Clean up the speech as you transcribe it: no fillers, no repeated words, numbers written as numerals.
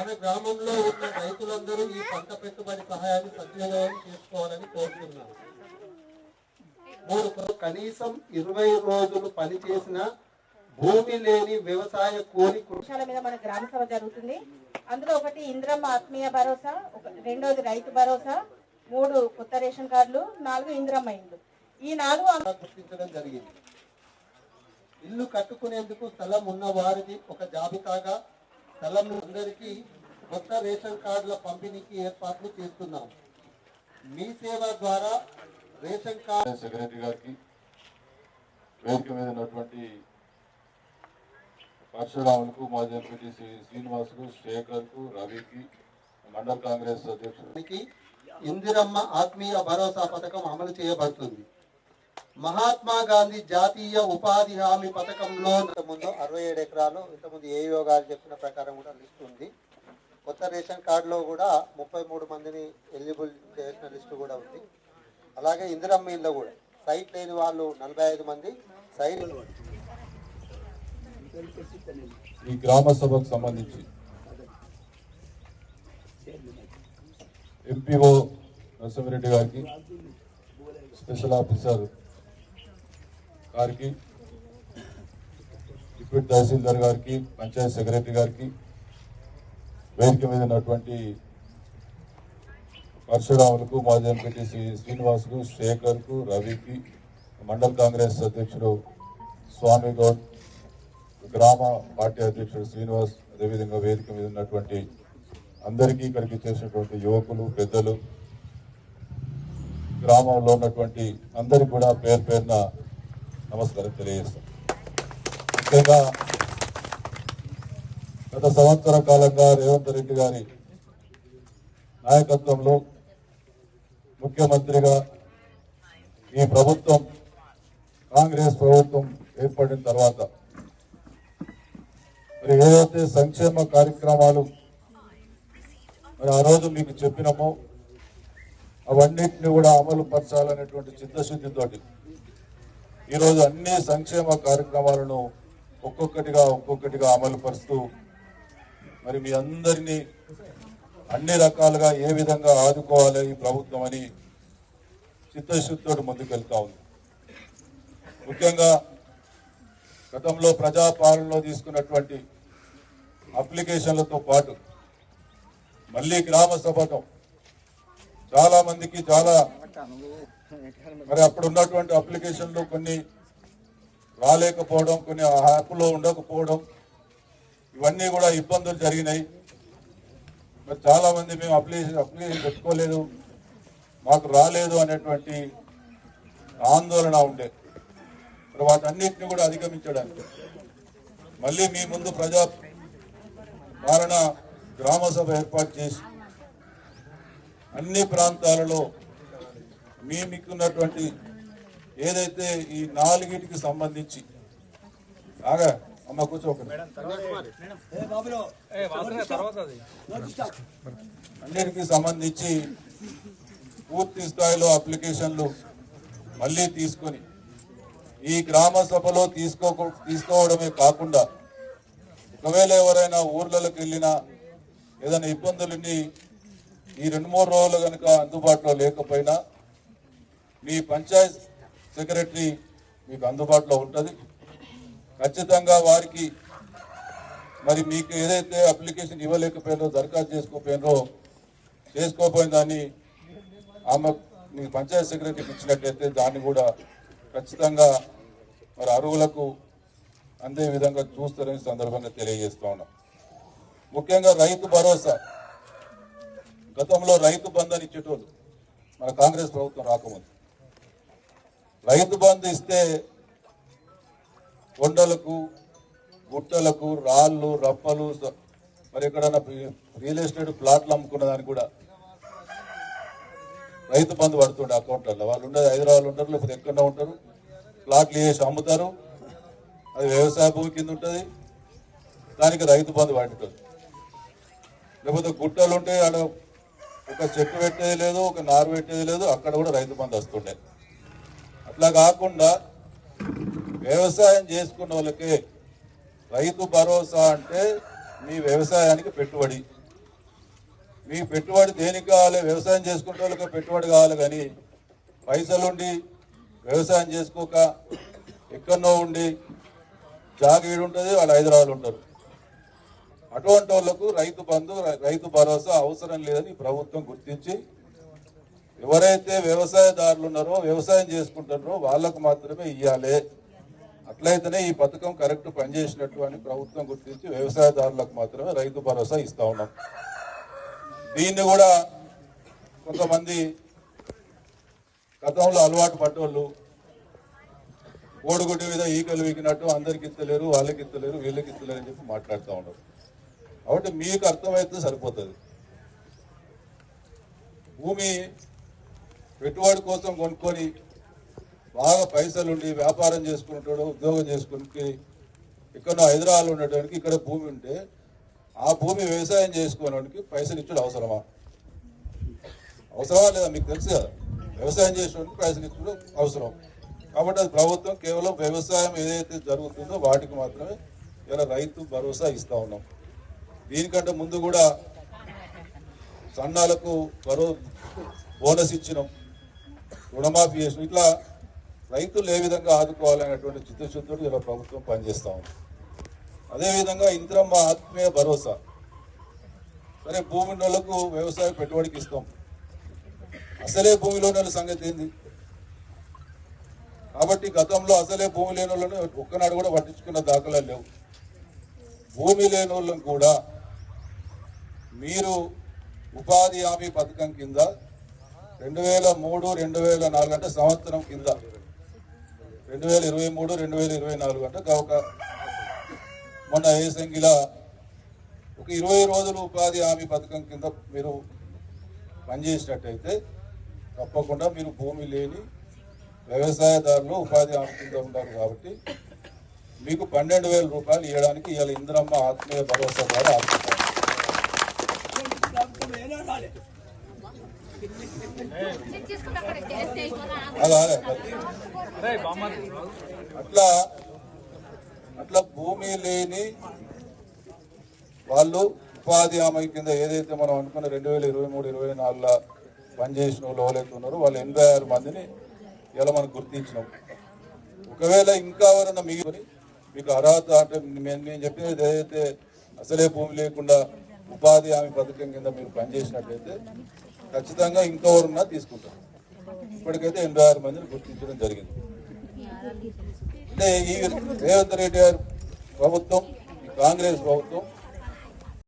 మన గ్రామంలో ఉన్న రైతులందరూ ఈ పంట పెట్టుబడి సహాయాన్ని సద్వినియోగం చేసుకోవాలని కోరుతున్నాను. కనీసం 20 రోజులు పనిచేసిన భూమి లేని వ్యవసాయ కూలి కృషాల మీద మన గ్రామ సభ జరుగుతుంది. అందులో ఒకటి ఇంద్రమ్మ ఆత్మీయ భరోసా, రెండోది రైతు భరోసా, 3 కొత్త రేషన్ కార్డులు, 4 ఇంద్రమ్మ ఇండ్లు. ఈ 4 గుర్తించడం జరిగింది. ఇల్లు కట్టుకునేందుకు స్థలం ఉన్న వారిది ఒక జాబితాగా స్థలం అందరికీ కొత్త రేషన్ కార్డుల పంపిణీకి ఏర్పాట్లు చేస్తున్నాం. మీ సేవ ద్వారా రేషన్ కార్డు సెక్రటరీ గారికి, వేదిక మీద ఉన్నటువంటి పరశురాములకు, మాజీ ఎంపీ శ్రీనివాసుకు, శేఖర్కు, రవికి, మండల కాంగ్రెస్ అధ్యక్షుడికి ఇందిరమ్మ ఆత్మీయ భరోసా పథకం అమలు చేయబడుతుంది. మహాత్మా గాంధీ జాతీయ ఉపాధి హామీ పథకంలో ముందు 67 ఎకరాలు, ఇంతకుముందు ఏఈఓ గారు చెప్పిన ప్రకారం కూడా లిస్ట్ ఉంది. కొత్త రేషన్ కార్డులో కూడా 33 మందిని ఎలిజిబుల్ చేసిన లిస్టు కూడా ఉంది. అలాగే ఇందిరమ్మ ఇళ్ళలో కూడా సైట్ లేని వాళ్ళు 45 మంది సైట్. ఈ గ్రామ సభకు సంబంధించి ఎంపీఓ నరసింహారెడ్డి గారికి, స్పెషల్ ఆఫీసర్ గారికి, డిప్యూటీ తహసీల్దార్ గారికి, పంచాయత్ సెక్రటరీ గారికి, వేదిక మీద ఉన్నటువంటి పరశురాములకు, మాజీ ఎంపీ శ్రీనివాసుకు, శేఖర్కు, రవికి, మండల కాంగ్రెస్ అధ్యక్షుడు స్వామి గౌడ్, గ్రామ పార్టీ అధ్యక్షుడు శ్రీనివాస్, అదేవిధంగా వేదిక మీద ఉన్నటువంటి అందరికీ, ఇక్కడికి చేసినటువంటి యువకులు, పెద్దలు, గ్రామంలో ఉన్నటువంటి అందరికీ కూడా పేరు పేరున నమస్కారం తెలియజేస్తాం. ముఖ్యంగా గత సంవత్సర కాలంగా రేవంత్ రెడ్డి గారి నాయకత్వంలో ముఖ్యమంత్రిగా ఈ ప్రభుత్వం, కాంగ్రెస్ ప్రభుత్వం ఏర్పడిన తర్వాత మరి ఏదైతే సంక్షేమ కార్యక్రమాలు మరి ఆ రోజు మీకు చెప్పినామో అవన్నిటిని కూడా అమలు పరచాలనేటువంటి చిత్తశుద్ధితోటి ఈరోజు అన్ని సంక్షేమ కార్యక్రమాలను ఒక్కొక్కటిగా అమలు పరుస్తూ మరి మీ అందరినీ అన్ని రకాలుగా ఏ విధంగా ఆదుకోవాలి ఈ ప్రభుత్వం అని చిత్తశుద్ధితో ముందుకెళ్తా ఉంది. ముఖ్యంగా గతంలో ప్రజాపాలనలో తీసుకున్నటువంటి అప్లికేషన్లతో పాటు మళ్ళీ గ్రామ సభలో చాలా మందికి మరి అప్పుడు ఉన్నటువంటి అప్లికేషన్లు కొన్ని రాలేకపోవడం, కొన్ని యాప్లో ఉండకపోవడం, ఇవన్నీ కూడా ఇబ్బందులు జరిగినాయి. మరి చాలా మంది మేము అప్లికేషన్ పెట్టుకోలేదు, మాకు రాలేదు అనేటువంటి ఆందోళన ఉండే. మరి వాటన్నిటిని కూడా అధిగమించడానికి మళ్ళీ మీ ముందు ప్రజా పాలన గ్రామ సభ ఏర్పాటు చేసి అన్ని ప్రాంతాలలో మీకున్నటువంటి ఏదైతే ఈ 4టికి సంబంధించి బాగా అమ్మ కూర్చోకండి, అన్నిటికి సంబంధించి పూర్తి స్థాయిలో అప్లికేషన్లు మళ్ళీ తీసుకొని ఈ గ్రామ సభలో తీసుకోవడమే కాకుండా ఒకవేళ ఎవరైనా ఊర్లలోకి వెళ్ళినా ఏదైనా ఇబ్బందులని ఈ 2-3 రోజులు కనుక అందుబాటులో లేకపోయినా మీ పంచాయత్ సెక్రటరీ మీకు అందుబాటులో ఉంటుంది. ఖచ్చితంగా వారికి మరి మీకు ఏదైతే అప్లికేషన్ ఇవ్వలేకపోయినో, దరఖాస్తు చేసుకోపోయిన దాన్ని ఆమె మీ పంచాయత్ సెక్రటరీకి ఇచ్చినట్లయితే దాన్ని కూడా ఖచ్చితంగా మరి అర్హులకు అందే విధంగా చూస్తారని సందర్భంగా తెలియజేస్తా ఉన్నాం. ముఖ్యంగా రైతు భరోసా, గతంలో రైతు బంధు అని ఇచ్చేటోళ్ళు మన కాంగ్రెస్ ప్రభుత్వం రాకముందు. రైతు బంధు ఇస్తే కొండలకు, గుట్టలకు, రాళ్ళు, రప్పలు, మరి ఎక్కడన్నా రియల్ ఎస్టేట్ ప్లాట్లు అమ్ముకున్న దానికి కూడా రైతు బంధు పడుతుండే అకౌంట్లలో. వాళ్ళు ఉండేది హైదరాబాద్ ఉంటారు, లేకపోతే ఎక్కడన్నా ఉంటారు, ప్లాట్లు వేసి అమ్ముతారు, అది వ్యవసాయ భూమి కింద ఉంటుంది, దానికి రైతు బంధు పడుతుంది. లేకపోతే గుట్టలు ఉంటే ఆడ ఒక చెట్టు పెట్టేది లేదు, ఒక నారు పెట్టేది లేదు, అక్కడ కూడా రైతు బంధు వస్తుండే. అట్లా కాకుండా వ్యవసాయం చేసుకున్న వాళ్ళకే రైతు భరోసా అంటే మీ వ్యవసాయానికి పెట్టుబడి, మీ పెట్టుబడి దేనికి కావాలి? వ్యవసాయం చేసుకునే వాళ్ళకి పెట్టుబడి కావాలి, కానీ పైసలుండి వ్యవసాయం చేసుకోక ఎక్కడనో ఉండి జాగీడు ఉంటుంది, వాళ్ళు హైదరాబాద్ ఉంటారు. అటువంటి వాళ్లకు రైతు బంధు, రైతు భరోసా అవసరం లేదని ప్రభుత్వం గుర్తించి ఎవరైతే వ్యవసాయదారులు ఉన్నారో, వ్యవసాయం చేసుకుంటారో వాళ్ళకు మాత్రమే ఇవ్వాలి. అట్లయితేనే ఈ పథకం కరెక్ట్ పనిచేసినట్టు అని ప్రభుత్వం గుర్తించి వ్యవసాయదారులకు మాత్రమే రైతు భరోసా ఇస్తా ఉన్నాం. దీన్ని కూడా కొంతమంది గతంలో అలవాటు పడ్డోళ్ళు ఓడుగుడ్డి మీద ఈకలు వీకినట్టు అందరికి ఇస్తలేరు, వాళ్ళకి ఇస్తలేరు, వీళ్ళకి ఇస్తలేరు అని చెప్పి మాట్లాడుతూ ఉన్నారు. కాబట్టి మీకు అర్థమైతే సరిపోతుంది. భూమి పెట్టుబడి కోసం కొనుక్కొని బాగా పైసలుండి వ్యాపారం చేసుకుంటాడు, ఉద్యోగం చేసుకుని ఇక్కడ హైదరాబాద్లో ఉండటానికి ఇక్కడ భూమి ఉంటే ఆ భూమి వ్యవసాయం చేసుకోవడానికి పైసలు ఇచ్చడం అవసరమా? అవసరమా లేదా? మీకు తెలుసు కదా, వ్యవసాయం చేసేవాడికి పైసలు ఇచ్చడం అవసరం. కాబట్టి అది ప్రభుత్వం కేవలం వ్యవసాయం ఏదైతే జరుగుతుందో వాటికి మాత్రమే ఇలా రైతు భరోసా ఇస్తా ఉన్నాం. దీనికంటే ముందు కూడా సన్నాలకు బోనస్ ఇచ్చినాం, రుణమాఫీ చేసినాం. ఇట్లా రైతులు ఏ విధంగా ఆదుకోవాలనేటువంటి చిత్తశుద్ధితో ఇలా ప్రభుత్వం పనిచేస్తా ఉంది. అదేవిధంగా ఇంద్రమ్మ ఆత్మీయ భరోసా, సరే భూమి వాళ్ళకు వ్యవసాయ పెట్టుబడికి ఇస్తాం, అసలే భూమిలో ఉన్న సంగతి ఏంది? కాబట్టి గతంలో అసలే భూమి లేని వాళ్ళని ఒక్కనాడు కూడా పట్టించుకున్న దాఖలాలు లేవు. భూమి లేని వాళ్ళని కూడా మీరు ఉపాధి హామీ పథకం కింద 2003-2004 అంటే సంవత్సరం కింద 2023-2024 అంటే ఒక మొన్న ఏసంగిలా ఒక 20 రోజులు ఉపాధి హామీ పథకం కింద మీరు పనిచేసినట్టయితే తప్పకుండా మీరు భూమి లేని వ్యవసాయదారులు ఉపాధి హామీ కింద ఉంటారు. కాబట్టి మీకు 12,000 రూపాయలు ఇవ్వడానికి ఇవాళ ఇంద్రమ్మ ఆత్మీయ భరోసా ద్వారా ఆదుకుంటారు. అట్లా భూమి లేని వాళ్ళు ఉపాధి హామీ కింద ఏదైతే మనం అనుకున్న 2023-2024 పనిచేసిన వాళ్ళు ఎవరైతే ఉన్నారో వాళ్ళు 86 మందిని ఇలా మనం గుర్తించినాం. ఒకవేళ ఇంకా ఎవరన్నా మీకు అర్హత అంటే నేను చెప్పినది ఏదైతే అసలే భూమి లేకుండా ఉపాధి హామీ పథకం కింద మీరు పనిచేసినట్లయితే ఖచ్చితంగా ఇంకెవరున్నా తీసుకుంటారు. ఇప్పటికైతే 86 మందిని గుర్తించడం జరిగింది. అంటే ఈ రేవంత్ రెడ్డి గారు ప్రభుత్వం, ఈ కాంగ్రెస్ ప్రభుత్వం